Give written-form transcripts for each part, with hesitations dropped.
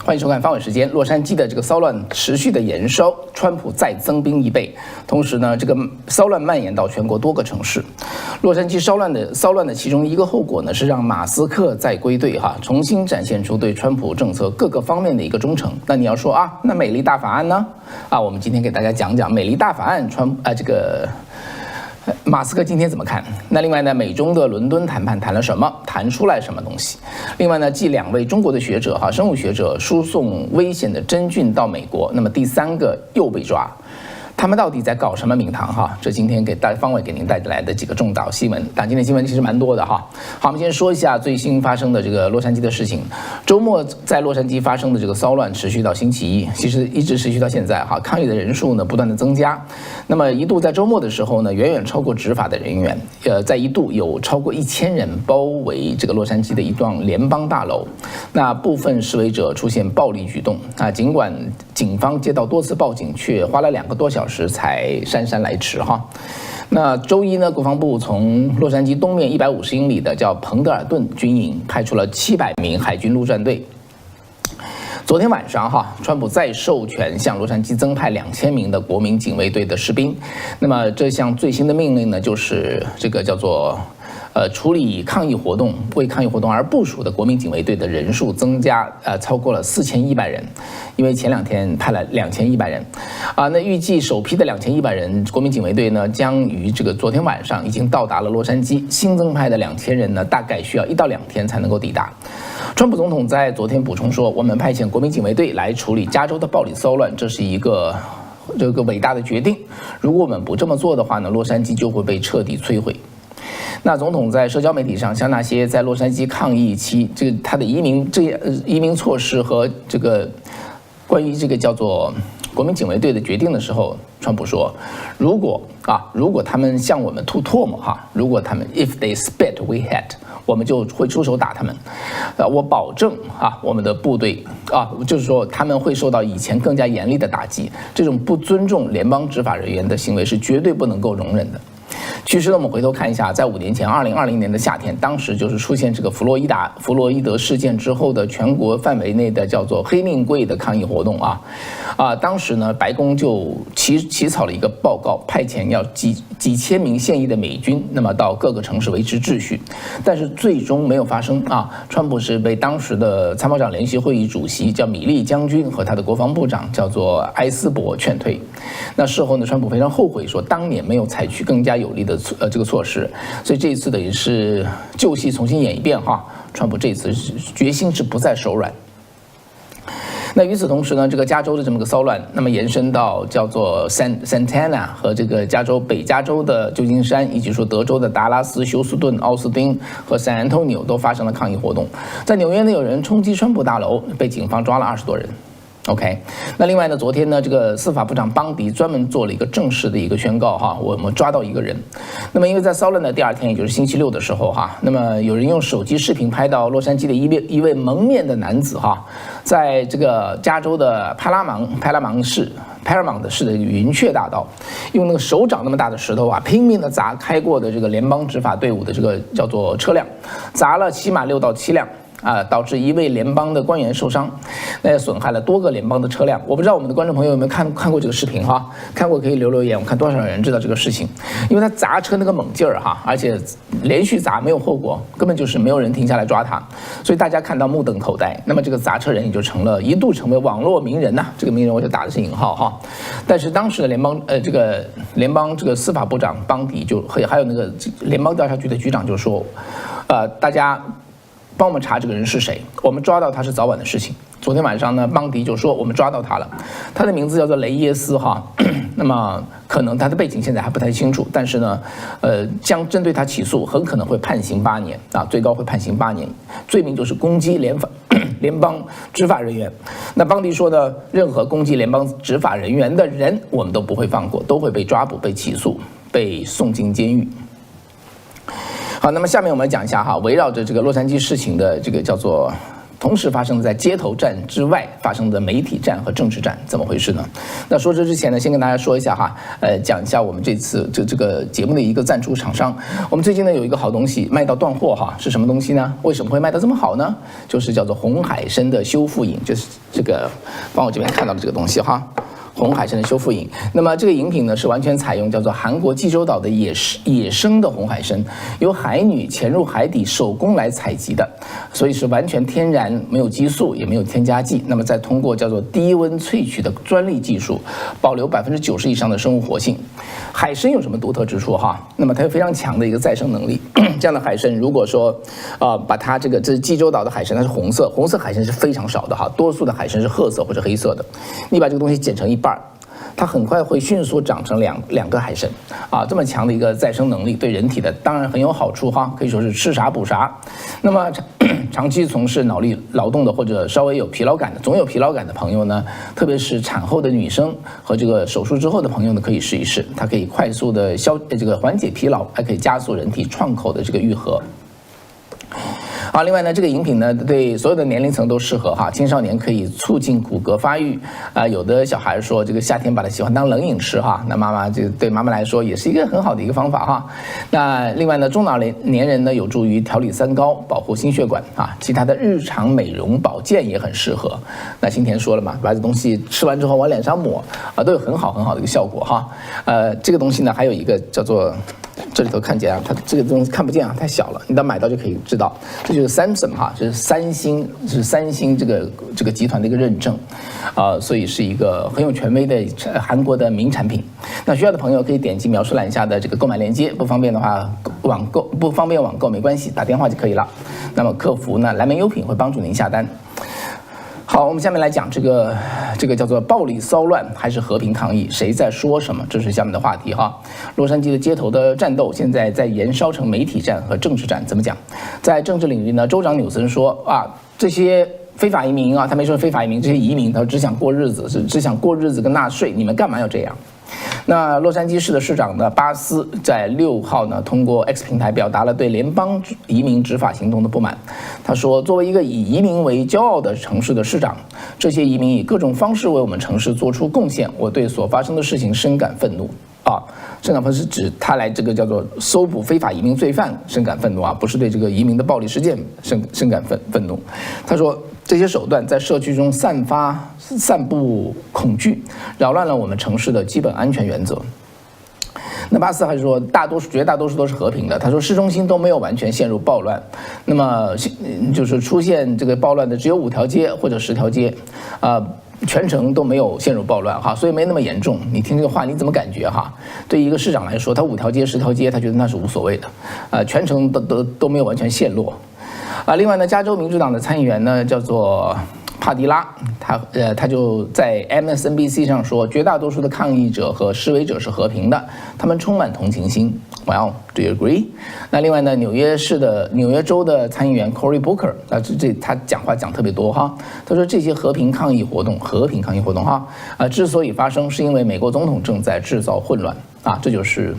欢迎收看《方伟时间》。洛杉矶的这个骚乱持续的延烧，川普再增兵1倍，同时呢，这个骚乱蔓延到全国多个城市。洛杉矶骚乱的其中一个后果呢，是让马斯克再归队重新展现出对川普政策各个方面的一个忠诚。那你要说那美丽大法案呢？我们今天给大家讲讲美丽大法案，马斯克今天怎么看？那另外呢，美中的伦敦谈判谈了什么？谈出来什么东西？另外呢，继2位中国的学者生物学者输送危险的真菌到美国，那么第3个又被抓。他们到底在搞什么名堂这今天方伟给您带来的几个重大新闻，但今天新闻其实蛮多的好，我们先说一下最新发生的这个洛杉矶的事情。周末在洛杉矶发生的这个骚乱持续到星期一，其实一直持续到现在抗议的人数呢不断的增加。那么一度在周末的时候呢，远远超过执法的人员，在一度有超过1000人包围这个洛杉矶的一幢联邦大楼。那部分示威者出现暴力举动尽管警方接到多次报警，却花了2个多小时才姗姗来迟那周一呢，国防部从洛杉矶东面150英里的叫彭德尔顿军营派出了700名海军陆战队。昨天晚上川普再授权向洛杉矶增派2000名的国民警卫队的士兵。那么这项最新的命令呢，就是这个叫做处理抗议活动、为抗议活动而部署的国民警卫队的人数增加超过了4100人，因为前2天派了2100人那预计首批的2100人国民警卫队呢，将于这个昨天晚上已经到达了洛杉矶，新增派的2000人呢，大概需要1到2天才能够抵达。川普总统在昨天补充说，我们派遣国民警卫队来处理加州的暴力骚乱，这是一个伟大的决定。如果我们不这么做的话呢，洛杉矶就会被彻底摧毁。那总统在社交媒体上向那些在洛杉矶抗议期他的移民措施和关于这个叫做国民警卫队的决定的时候，川普说，如果他们向我们吐唾沫如果他们 if they spit we hit， 我们就会出手打他们。我保证我们的部队就是说他们会受到以前更加严厉的打击。这种不尊重联邦执法人员的行为是绝对不能够容忍的。其实呢，我们回头看一下，在5年前2020年的夏天，当时就是出现这个弗洛伊德事件之后的全国范围内的叫做黑命贵的抗议活动当时呢，白宫就起草了一个报告，派遣要几千名现役的美军，那么到各个城市维持秩序，但是最终没有发生川普是被当时的参谋长联席会议主席叫米利将军和他的国防部长叫做埃斯珀劝退。那事后呢，川普非常后悔，说当年没有采取更加有力的这个措施，所以这一次等于是旧戏重新演一遍川普这次决心是不再手软。那与此同时呢，这个加州的这么个骚乱，那么延伸到叫做 Santana 和这个北加州的旧金山，以及说德州的达拉斯、休斯顿、奥斯汀和 San Antonio 都发生了抗议活动。在纽约呢，有人冲击川普大楼，被警方抓了20多人。OK， 那另外呢，昨天呢，这个司法部长邦迪专门做了一个正式的一个宣告我们抓到一个人。那么因为在骚乱的第2天，也就是星期6的时候那么有人用手机视频拍到洛杉矶的一位蒙面的男子在这个加州的派拉蒙市的云雀大道，用那个手掌那么大的石头拼命的砸开过的这个联邦执法队伍的这个叫做车辆，砸了起码6到7辆。导致1位联邦的官员受伤，那也损害了多个联邦的车辆。我不知道我们的观众朋友有没有看过这个视频看过可以留言，我看多少人知道这个事情。因为他砸车那个猛劲儿而且连续砸没有后果，根本就是没有人停下来抓他，所以大家看到目瞪口呆。那么这个砸车人也就一度成为网络名人这个名人我就打的是引号但是当时的联邦这个司法部长邦迪还有那个联邦调查局的局长就说，大家帮我们查这个人是谁，我们抓到他是早晚的事情。昨天晚上呢，邦迪就说我们抓到他了，他的名字叫做雷耶斯那么可能他的背景现在还不太清楚，但是呢，将针对他起诉，很可能会判刑8年最高会判刑8年，罪名就是攻击联邦执法人员。那邦迪说呢，任何攻击联邦执法人员的人，我们都不会放过，都会被抓捕、被起诉、被送进监狱。好，那么下面我们讲一下围绕着这个洛杉矶事情的这个叫做同时发生在街头战之外发生的媒体战和政治战，怎么回事呢？那说这之前呢，先跟大家说一下哈，讲一下我们这次这个节目的一个赞助厂商。我们最近呢有一个好东西卖到断货哈，是什么东西呢？为什么会卖得这么好呢？就是叫做红海参的修复饮，就是这个帮我这边看到的这个东西哈。红海参的修复饮，那么这个饮品呢是完全采用叫做韩国济州岛的野生的红海参，由海女潜入海底手工来采集的，所以是完全天然，没有激素，也没有添加剂。那么再通过叫做低温萃取的专利技术，保留90%以上的生物活性。海参有什么独特之处哈？那么它有非常强的一个再生能力。这样的海参，如果说把它这是济州岛的海参，它是红色海参是非常少的哈，多数的海参是褐色或者黑色的。你把这个东西剪成一半，它很快会迅速长成两个海参啊，这么强的一个再生能力，对人体的当然很有好处哈，可以说是吃啥补啥。那么长期从事脑力劳动的或者稍微有疲劳感的，总有疲劳感的朋友呢，特别是产后的女生和这个手术之后的朋友呢，可以试一试，它可以快速的缓解疲劳，还可以加速人体创口的这个愈合。好，另外呢，这个饮品呢，对所有的年龄层都适合哈。青少年可以促进骨骼发育有的小孩说这个夏天把它喜欢当冷饮吃哈，那妈妈对妈妈来说也是一个很好的一个方法哈。那另外呢，中老年人呢有助于调理三高，保护心血管啊，其他的日常美容保健也很适合。那今天说了嘛，把这东西吃完之后往脸上抹都有很好的一个效果哈。这个东西呢还有一个叫做。这里头看见啊，它这个东西看不见啊，太小了。你到买到就可以知道，这就是 Samsung 哈，这是三星这个集团的一个认证，所以是一个很有权威的韩国的名产品。那需要的朋友可以点击描述栏下的这个购买链接，不方便的话不方便网购没关系，打电话就可以了。那么客服呢，蓝莓优品会帮助您下单。好，我们下面来讲这个叫做暴力骚乱还是和平抗议，谁在说什么？这是下面的话题哈。洛杉矶的街头的战斗现在在延烧成媒体战和政治战，怎么讲？在政治领域呢，州长纽森说这些非法移民他没说非法移民，这些移民他只想过日子，只想过日子跟纳税，你们干嘛要这样？那洛杉矶市的市长呢巴斯在6号呢通过 X 平台表达了对联邦移民执法行动的不满。他说，作为一个以移民为骄傲的城市的市长，这些移民以各种方式为我们城市做出贡献，我对所发生的事情深感愤怒。深感愤怒是指他来这个叫做搜捕非法移民罪犯深感愤怒不是对这个移民的暴力事件深感愤怒。他说，这些手段在社区中散布恐惧，扰乱了我们城市的基本安全原则。那巴斯还说，绝大多数都是和平的。他说，市中心都没有完全陷入暴乱，那么就是出现这个暴乱的只有5条街或者10条街，全程都没有陷入暴乱哈，所以没那么严重。你听这个话你怎么感觉哈？对一个市长来说，他5条街10条街，他觉得那是无所谓的，全程都没有完全陷落。另外呢，加州民主党的参议员呢叫做帕迪拉，他就在 MSNBC 上说，绝大多数的抗议者和示威者是和平的，他们充满同情心。Well, do you agree？ 那另外呢，纽约州的参议员 Cory Booker， 他讲话讲特别多哈。他说，这些和平抗议活动哈，之所以发生，是因为美国总统正在制造混乱这就是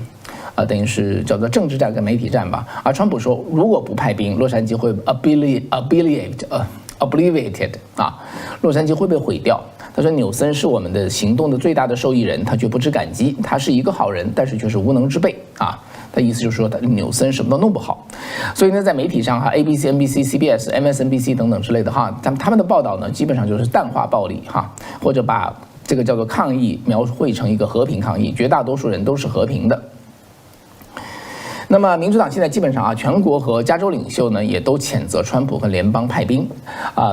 等于是叫做政治战跟媒体战吧。而川普说，如果不派兵，洛杉矶会obliterated 洛杉矶会被毁掉。他说，纽森是我们的行动的最大的受益人，他却不知感激，他是一个好人，但是却是无能之辈他意思就是说，纽森什么都弄不好。所以呢，在媒体上ABC、NBC、CBS、MSNBC 等等之类的他们的报道呢，基本上就是淡化暴力或者把这个叫做抗议描绘成一个和平抗议，绝大多数人都是和平的。那么民主党现在基本上全国和加州领袖呢也都谴责川普和联邦派兵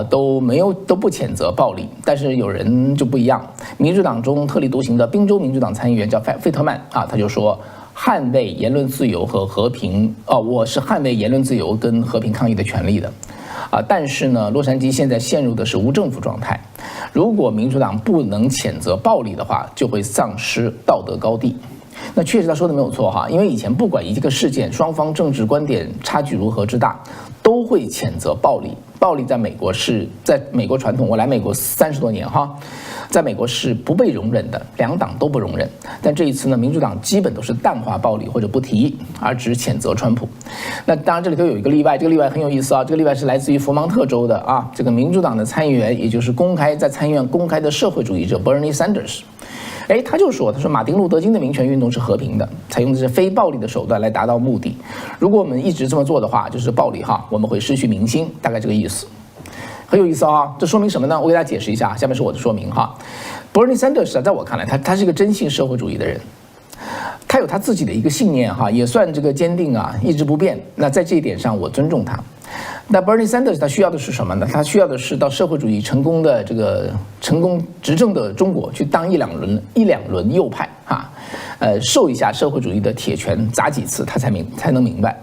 都不谴责暴力。但是有人就不一样，民主党中特立独行的宾州民主党参议员叫费特曼他就说，捍卫言论自由和和平我是捍卫言论自由跟和平抗议的权利的但是呢，洛杉矶现在陷入的是无政府状态，如果民主党不能谴责暴力的话，就会丧失道德高地。那确实他说的没有错因为以前不管一个事件双方政治观点差距如何之大，都会谴责暴力。暴力在美国传统，我来美国30多年哈，在美国是不被容忍的，两党都不容忍。但这一次呢，民主党基本都是淡化暴力或者不提，而只谴责川普。那当然这里头有一个例外，这个例外很有意思啊，这个例外是来自于佛蒙特州的啊，这个民主党的参议员，也就是在参议院公开的社会主义者 Bernie Sanders。他就说，他说马丁路德金的民权运动是和平的，采用的是非暴力的手段来达到目的。如果我们一直这么做的话，就是暴力哈，我们会失去民心，大概这个意思。很有意思啊，这说明什么呢？我给大家解释一下，下面是我的说明哈。Bernie Sanders 在我看来，他是一个真信社会主义的人，他有他自己的一个信念哈，也算这个坚定啊，一直不变。那在这一点上，我尊重他。那 Bernie Sanders 他需要的是什么呢？他需要的是到社会主义成功执政的中国去当一两轮右派哈，受一下社会主义的铁拳砸几次，他才能明白。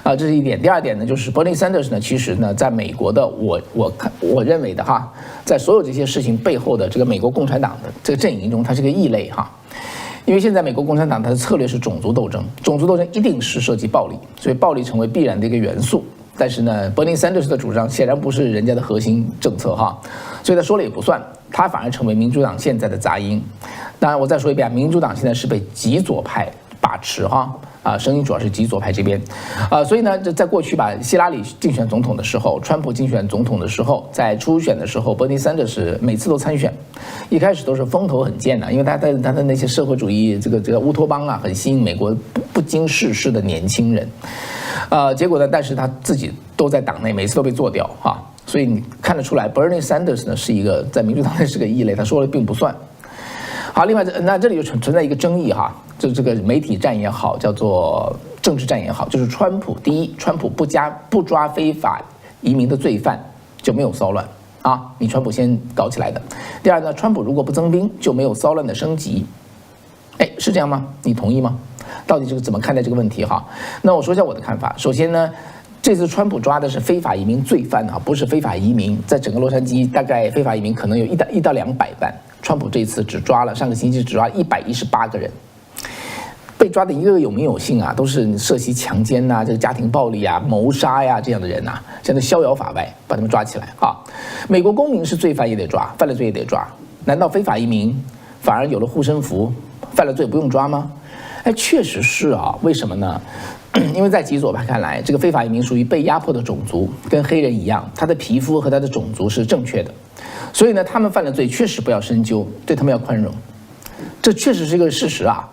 这是一点。第二点呢，就是 Bernie Sanders 呢，其实呢，在美国的我认为的哈，在所有这些事情背后的这个美国共产党的这个阵营中，他是个异类哈。因为现在美国共产党它的策略是种族斗争，种族斗争一定是涉及暴力，所以暴力成为必然的一个元素。但是呢 ，Bernie Sanders 的主张显然不是人家的核心政策哈，所以他说了也不算，他反而成为民主党现在的杂音。当然，我再说一遍，民主党现在是被极左派把持哈。声音主要是极左派这边，所以呢，在过去吧，希拉里竞选总统的时候，川普竞选总统的时候，在初选的时候，Bernie Sanders每次都参选，一开始都是风头很健的，因为他的那些社会主义这个乌托邦啊，很吸引美国不经世事的年轻人，结果呢，但是他自己都在党内，每次都被做掉哈，所以你看得出来 ，Bernie Sanders 呢是一个在民主党内是个异类，他说了并不算。好，另外那这里就存在一个争议哈，就这个媒体战也好，叫做政治战也好，就是川普第一，川普不抓非法移民的罪犯就没有骚乱啊，你川普先搞起来的。第二呢，川普如果不增兵就没有骚乱的升级，是这样吗？你同意吗？到底这个怎么看待这个问题哈？那我说一下我的看法。首先呢，这次川普抓的是非法移民罪犯啊，不是非法移民。在整个洛杉矶，大概非法移民可能有1到200万。川普这次上个星期只抓118个人，被抓的一个有名有姓啊，都是涉及强奸呐、这个家庭暴力啊、谋杀呀这样的人呐，现在逍遥法外，把他们抓起来啊。美国公民是罪犯也得抓，犯了罪也得抓，难道非法移民反而有了护身符，犯了罪不用抓吗？确实是啊，为什么呢？因为在极左派看来，这个非法移民属于被压迫的种族，跟黑人一样，他的皮肤和他的种族是正确的，所以呢，他们犯了罪确实不要深究，对他们要宽容，这确实是一个事实啊。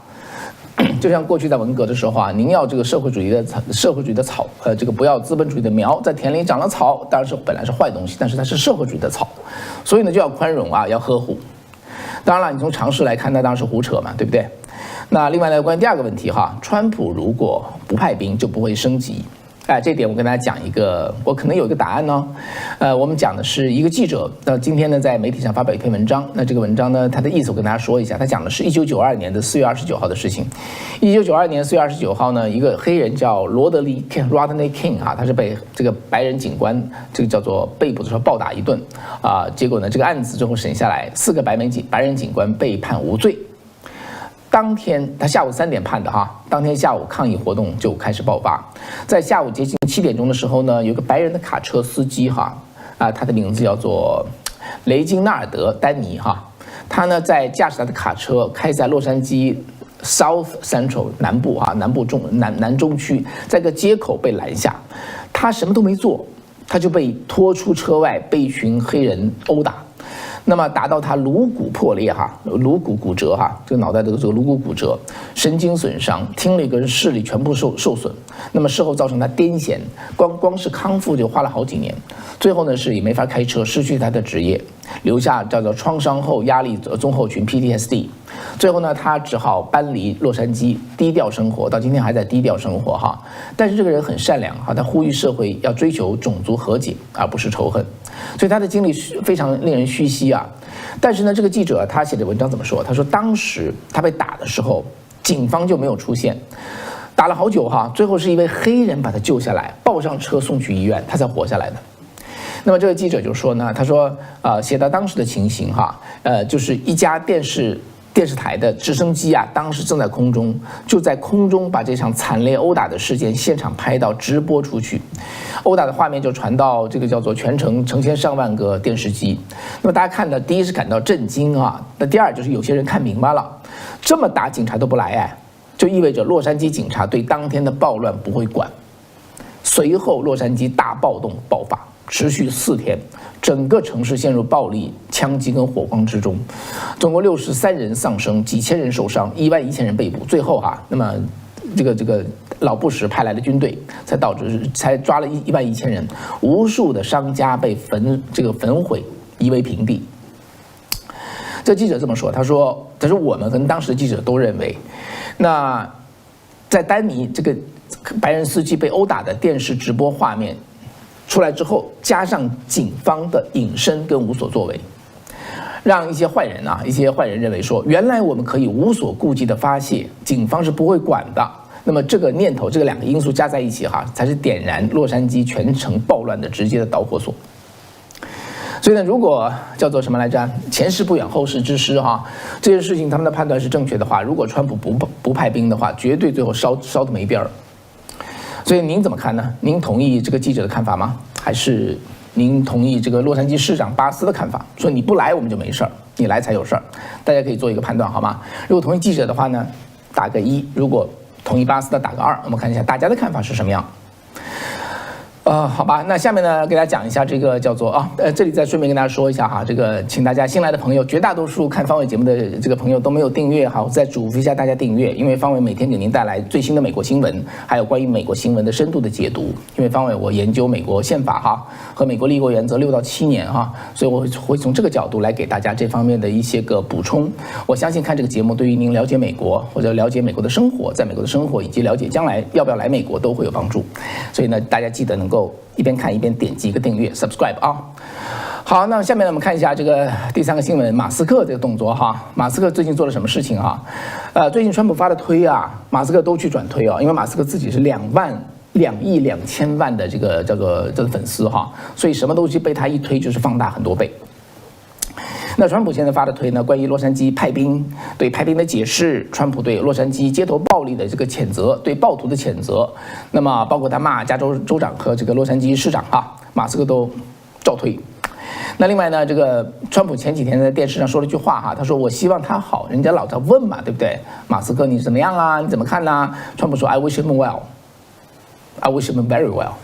就像过去在文革的时候啊，您要这个社会主义的草，这个不要资本主义的苗，在田里长了草，当然是本来是坏东西，但是它是社会主义的草，所以呢就要宽容啊，要呵护。当然了，你从常识来看，那当然是胡扯嘛，对不对？那另外呢，关于第二个问题哈，川普如果不派兵就不会升级。这点我跟大家讲一个，我可能有一个答案呢。我们讲的是一个记者，今天呢在媒体上发表一篇文章。那这个文章呢，它的意思我跟大家说一下。他讲的是1992年的4月29号的事情。1992年4月29号呢，一个黑人叫Rodney King 啊，他是被这个白人警官这个叫做被捕的时候暴打一顿啊。结果呢，这个案子最后审下来，4个白人警官被判无罪。当天他下午3点判的哈，当天下午抗议活动就开始爆发，在下午接近7点钟的时候呢，有个白人的卡车司机哈他的名字叫做雷金纳尔德丹尼哈，他呢在驾驶他的卡车开在洛杉矶 South Central 南部哈南中区，在个街口被拦下，他什么都没做，他就被拖出车外，被一群黑人殴打。那么打到他颅骨破裂哈，颅骨骨折哈，这个脑袋的这个颅骨骨折，神经损伤，听力跟视力全部受损。那么事后造成他癫痫，光是康复就花了好几年。最后呢是也没法开车，失去他的职业，留下叫做创伤后压力综合群 PTSD。最后呢，他只好搬离洛杉矶，低调生活，到今天还在低调生活哈。但是这个人很善良哈，他呼吁社会要追求种族和解，而不是仇恨。所以他的经历非常令人唏嘘啊。但是呢，这个记者他写的文章怎么说？他说当时他被打的时候，警方就没有出现，打了好久哈，最后是一位黑人把他救下来，抱上车送去医院，他才活下来的。那么这个记者就说呢，他说写到当时的情形哈，就是一家电视电视台的直升机啊，当时正在空中，就在空中把这场惨烈殴打的事件现场拍到直播出去，殴打的画面就传到这个叫做全城成千上万个电视机。那么大家看的，第一是感到震惊啊，那第二就是有些人看明白了，这么打警察都不来哎，就意味着洛杉矶警察对当天的暴乱不会管。随后洛杉矶大暴动爆发，持续4天，整个城市陷入暴力、枪击跟火光之中，总共63人丧生，几千人受伤，11000人被捕。最后那么这个老布什派来的军队才抓了11000人，无数的商家被焚毁，夷为平地。这记者这么说，他说我们跟当时的记者都认为，那在丹尼这个白人司机被殴打的电视直播画面出来之后，加上警方的隐身跟无所作为，让一些坏人认为说，原来我们可以无所顾忌的发泄，警方是不会管的。那么这个念头，这个2个因素加在一起才是点燃洛杉矶全城暴乱的直接的导火索。所以呢，如果叫做什么来着，前事不远后事之师这件事情他们的判断是正确的话，如果川普不派兵的话，绝对最后烧得没边儿。所以您怎么看呢？您同意这个记者的看法吗？还是您同意这个洛杉矶市长巴斯的看法，说你不来我们就没事儿，你来才有事儿？大家可以做一个判断好吗？如果同意记者的话呢，打个1；如果同意巴斯的打个2。我们看一下大家的看法是什么样。好吧，那下面呢，给大家讲一下这个叫做这里再顺便跟大家说一下这个请大家新来的朋友，绝大多数看方伟节目的这个朋友都没有订阅我再嘱咐一下大家订阅，因为方伟每天给您带来最新的美国新闻，还有关于美国新闻的深度的解读。因为方伟我研究美国宪法和美国立国原则6到7年所以我会从这个角度来给大家这方面的一些个补充。我相信看这个节目对于您了解美国或者了解美国的生活，在美国的生活以及了解将来要不要来美国都会有帮助。所以呢，大家记得能够一边看一边点击一个订阅 subscribe 好，那下面呢我们看一下这个第3个新闻，马斯克这个动作马斯克最近做了什么事情最近川普发的推马斯克都去转推因为马斯克自己是2亿2千万的这个叫做粉丝所以什么东西被他一推就是放大很多倍。那川普现在发的推呢，关于洛杉矶派兵，对派兵的解释，川普对洛杉矶街头暴力的这个谴责，对暴徒的谴责，那么包括他骂加州州长和这个洛杉矶市长马斯克都照推。那另外呢，这个川普前几天在电视上说了一句话他说我希望他好，人家老在问嘛，对不对？马斯克你怎么样啊？你怎么看呢？川普说 I wish him well, I wish him very well。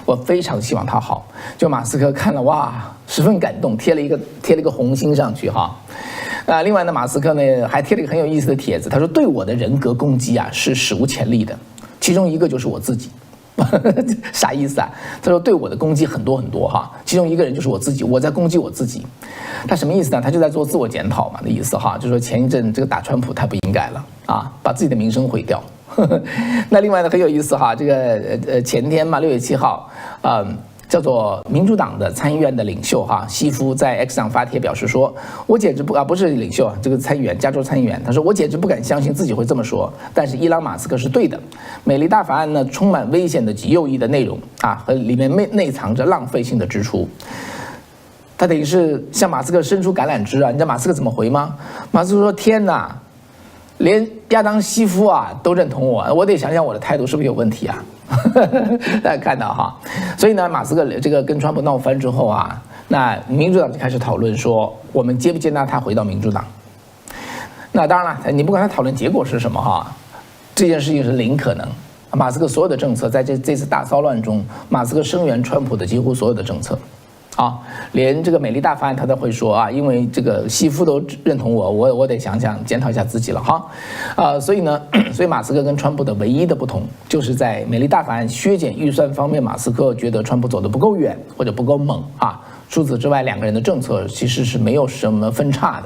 我非常希望他好。就马斯克看了哇，十分感动，贴了一个红心上去另外呢，马斯克呢还贴了一个很有意思的帖子，他说对我的人格攻击是史无前例的，其中一个就是我自己。啥意思他说对我的攻击很多很多其中一个人就是我自己，我在攻击我自己。他什么意思呢？他就在做自我检讨嘛的意思就说前一阵这个打川普太不应该了把自己的名声毁掉。那另外呢很有意思这个前天嘛6月7号叫做民主党的参议院的领袖西夫在 X 上发帖表示说，我简直不是领袖这个参议员，加州参议员，他说我简直不敢相信自己会这么说，但是伊朗马斯克是对的，美丽大法案呢充满危险的极右翼的内容和里面内藏着浪费性的支出。他等于是向马斯克伸出橄榄枝你知道马斯克怎么回吗？马斯克说天哪，连亚当西夫都认同我得想想我的态度是不是有问题大家看到所以呢，马斯克这个跟川普闹翻之后那民主党就开始讨论说，我们接不接纳他回到民主党？那当然了，你不管他讨论结果是什么这件事情是零可能。马斯克所有的政策在这次大骚乱中，马斯克声援川普的几乎所有的政策。连这个美丽大法案他都会说因为这个西夫都认同我得想想检讨一下自己了所以马斯克跟川普的唯一的不同，就是在美丽大法案削减预算方面，马斯克觉得川普走得不够远或者不够猛除此之外，两个人的政策其实是没有什么分叉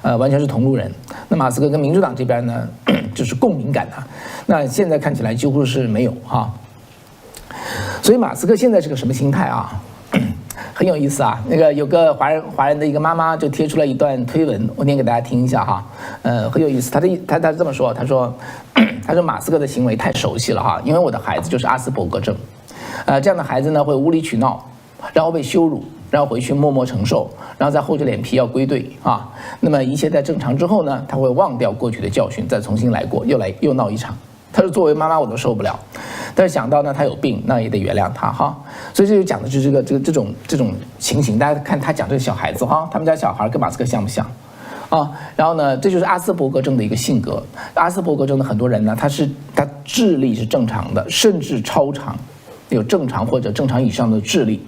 的，完全是同路人。那马斯克跟民主党这边呢，就是共鸣感那现在看起来几乎是没有所以马斯克现在是个什么心态很有意思那个有个华人的一个妈妈就贴出了一段推文，我念给大家听一下很有意思。他这么说，他说马斯克的行为太熟悉了因为我的孩子就是阿斯伯格症，这样的孩子呢会无理取闹，然后被羞辱，然后回去默默承受，然后再厚着脸皮要归队啊。那么一切在正常之后呢，他会忘掉过去的教训，再重新来过，又闹一场。他说作为妈妈我都受不了，但是想到呢他有病，那也得原谅他哈。所以这就讲的就是这种情形。大家看他讲这个小孩子哈，他们家小孩跟马斯克像不像？啊，然后呢，这就是阿斯伯格症的一个性格。阿斯伯格症的很多人呢，他智力是正常的，甚至超常，有正常或者正常以上的智力，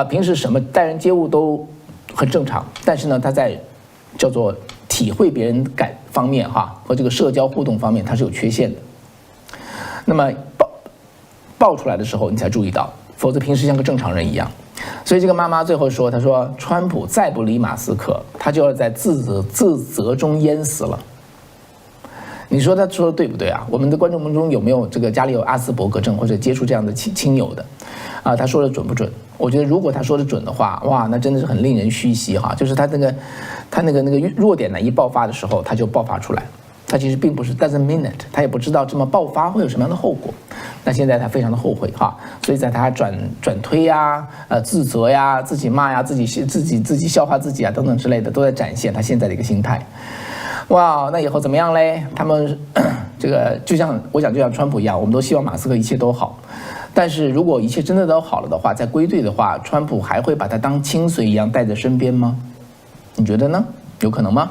平时什么待人接物都很正常，但是呢，他在叫做体会别人感方面哈和这个社交互动方面，他是有缺陷的。那么爆出来的时候，你才注意到，否则平时像个正常人一样。所以这个妈妈最后说：“她说，川普再不理马斯克，他就要在自责中淹死了。”你说他说的对不对啊？我们的观众中有没有这个家里有阿斯伯格症或者接触这样的亲友的？他说的准不准？我觉得如果他说的准的话，哇，那真的是很令人唏嘘哈。就是他那个弱点呢一爆发的时候，他就爆发出来。他其实并不是 doesn't mean it， 他也不知道这么爆发会有什么样的后果。那现在他非常的后悔哈，所以在他转推呀、自责呀、自己骂呀、自己笑话自己啊等等之类的，都在展现他现在的一个心态。哇，那以后怎么样嘞？他们这个就像川普一样，我们都希望马斯克一切都好。但是如果一切真的都好了的话，再归队的话，川普还会把他当亲随一样带在身边吗？你觉得呢？有可能吗？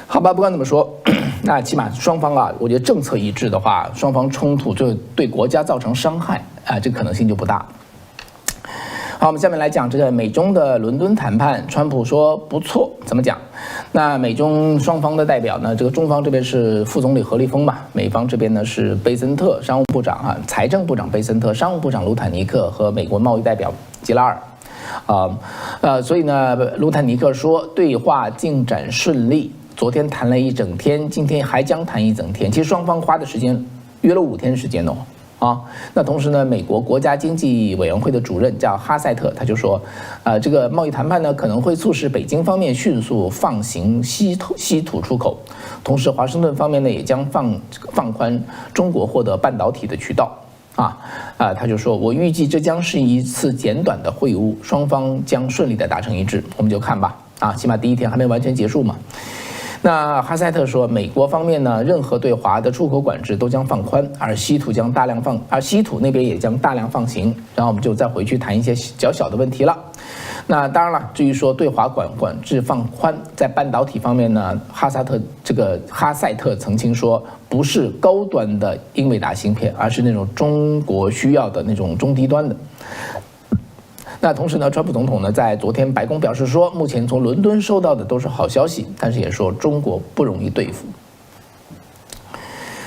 好吧，不管怎么说，那起码双方啊，我觉得政策一致的话，双方冲突就对国家造成伤害啊，这个可能性就不大。好，我们下面来讲这个美中的伦敦谈判，川普说不错，怎么讲？那美中双方的代表呢，这个中方这边是副总理何立峰嘛，美方这边呢是贝森特商务部长啊，财政部长贝森特，商务部长卢坦尼克和美国贸易代表吉拉尔，所以呢，卢坦尼克说对话进展顺利。昨天谈了一整天，今天还将谈一整天。其实双方花的时间约了5天时间哦，那同时呢，美国国家经济委员会的主任叫哈塞特，他就说，这个贸易谈判呢可能会促使北京方面迅速放行稀土出口，同时华盛顿方面呢也将放宽中国获得半导体的渠道。他就说，我预计这将是一次简短的会晤，双方将顺利的达成一致，我们就看吧。起码第一天还没完全结束嘛。那哈塞特说，美国方面呢，任何对华的出口管制都将放宽，而稀土那边也将大量放行，然后我们就再回去谈一些较小的问题了。那当然了，至于说对华管制放宽，在半导体方面呢，哈塞特曾经说，不是高端的英伟达芯片，而是那种中国需要的那种中低端的。那同时呢，川普总统呢在昨天白宫表示说，目前从伦敦收到的都是好消息，但是也说中国不容易对付。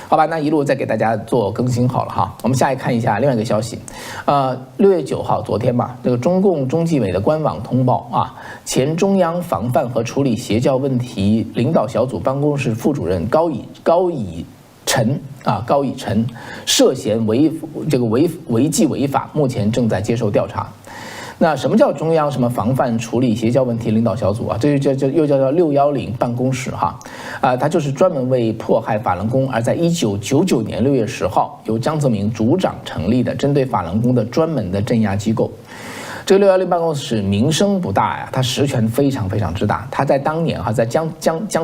好吧，那一路再给大家做更新好了哈。我们下来看一下另外一个消息，6月9号昨天吧，这个中共中纪委的官网通报前中央防范和处理邪教问题领导小组办公室副主任高以晨涉嫌违纪违法，目前正在接受调查。那什么叫中央什么防范处理邪教问题领导小组啊？这又叫610办公室哈，它就是专门为迫害法轮功而在1999年6月10号由江泽民组长成立的针对法轮功的专门的镇压机构。这个610办公室名声不大呀，它实权非常非常之大。它在当年在江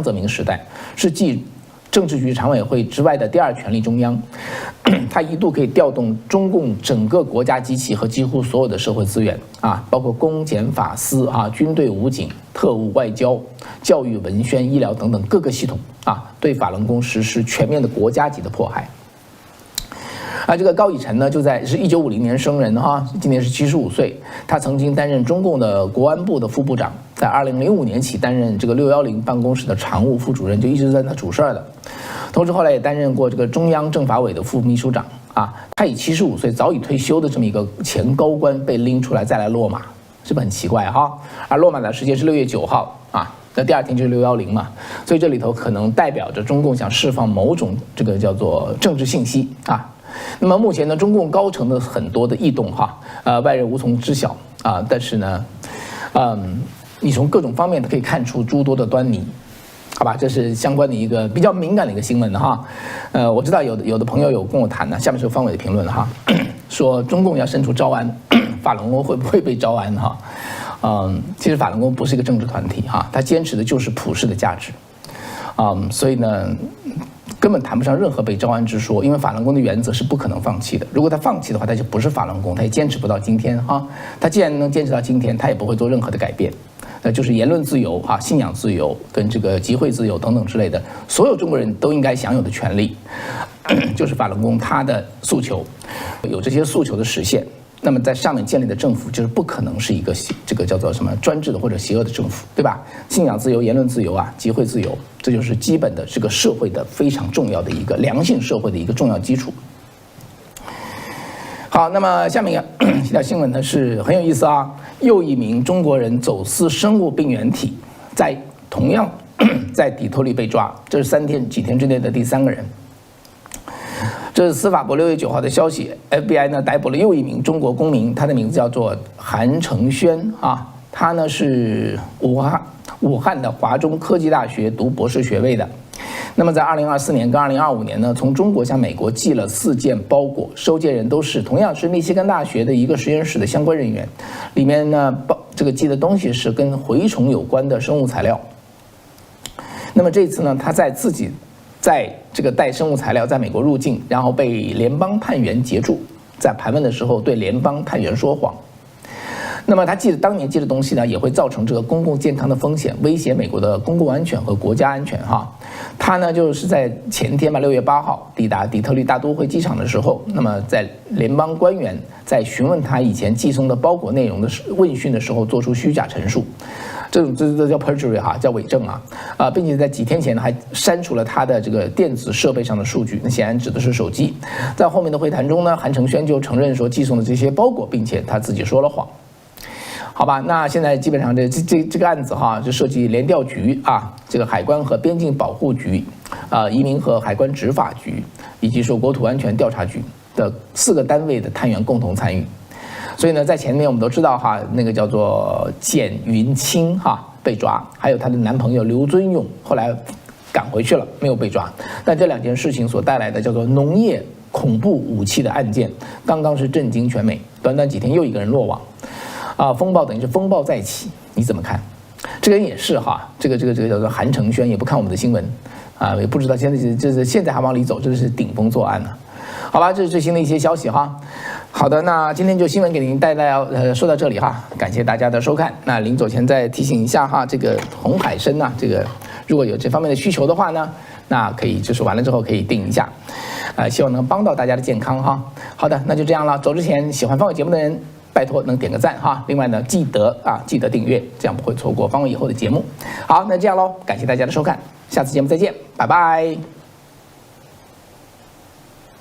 泽民时代是继政治局常委会之外的第2权力中央，它一度可以调动中共整个国家机器和几乎所有的社会资源包括公检法司军队武警、特务、外交、教育、文宣、医疗等等各个系统对法轮功实施全面的国家级的迫害。这个高以晨呢，是1950年生人今年是75岁。他曾经担任中共的国安部的副部长，在2005年起担任这个610办公室的常务副主任，就一直在他主事的。同时后来也担任过这个中央政法委的副秘书长他以75岁早已退休的这么一个前高官被拎出来再来落马，是不是很奇怪而落马的时间是6月9号那第2天就是610嘛，所以这里头可能代表着中共想释放某种这个叫做政治信息那么目前呢，中共高层的很多的异动外人无从知晓但是呢，你从各种方面都可以看出诸多的端倪，好吧？这是相关的一个比较敏感的一个新闻我知道有的朋友有跟我谈下面是方伟的评论说中共要伸出招安，法轮功会不会被招安其实法轮功不是一个政治团体哈，它坚持的就是普世的价值，所以呢，根本谈不上任何被招安之说，因为法轮功的原则是不可能放弃的。如果他放弃的话，他就不是法轮功，他也坚持不到今天哈。他既然能坚持到今天，他也不会做任何的改变。就是言论自由哈、信仰自由跟这个集会自由等等之类的，所有中国人都应该享有的权利，就是法轮功他的诉求，有这些诉求的实现，那么在上面建立的政府就是不可能是一个这个叫做什么专制的或者邪恶的政府，对吧？信仰自由、言论自由啊、集会自由，这就是基本的这个社会的非常重要的一个良性社会的一个重要基础。好，那么下面一条新闻呢是很有意思啊，又一名中国人走私生物病原体，同样在底特律被抓，这是几天之内的第3个人。这是司法部6月9号的消息 ，FBI 呢逮捕了又一名中国公民，他的名字叫做韩承轩啊，他呢是武汉的华中科技大学读博士学位的。那么在2024年跟2025年呢，从中国向美国寄了4件包裹，收件人都是同样是密歇根大学的一个实验室的相关人员，里面呢这个寄的东西是跟蛔虫有关的生物材料。那么这次呢，他自己在这个带生物材料在美国入境，然后被联邦探员截住，在盘问的时候对联邦探员说谎。那么他当年寄的东西呢，也会造成这个公共健康的风险，威胁美国的公共安全和国家安全哈。他呢就是在前天吧，6月8号抵达底特律大都会机场的时候，那么在联邦官员在询问他以前寄送的包裹内容的问讯的时候，做出虚假陈述。这叫 perjury 哈，叫伪证啊，并且在几天前呢还删除了他的这个电子设备上的数据，那显然指的是手机。在后面的会谈中呢，韩承轩就承认说寄送的这些包裹，并且他自己说了谎。好吧，那现在基本上这个案子哈，就涉及联调局啊，这个海关和边境保护局，移民和海关执法局，以及说国土安全调查局的4个单位的探员共同参与。所以呢，在前面我们都知道哈，那个叫做简云清哈被抓，还有她的男朋友刘尊勇后来赶回去了，没有被抓。但这2件事情所带来的叫做农业恐怖武器的案件，刚刚是震惊全美，短短几天又一个人落网。风暴等于是风暴再起，你怎么看？这个人也是哈，这个叫做韩承轩，也不看我们的新闻啊，也不知道现在还往里走，这是顶风作案呢。好吧，这是最新的一些消息哈。好的，那今天就新闻给您带来说到这里哈，感谢大家的收看。那临走前再提醒一下哈，这个红海参呐，这个如果有这方面的需求的话呢，那可以就是完了之后可以订一下，希望能帮到大家的健康哈。好的，那就这样了。走之前喜欢方伟节目的人，拜托能点个赞哈，另外呢记得订阅，这样不会错过方伟以后的节目。好，那这样咯，感谢大家的收看，下次节目再见，拜拜。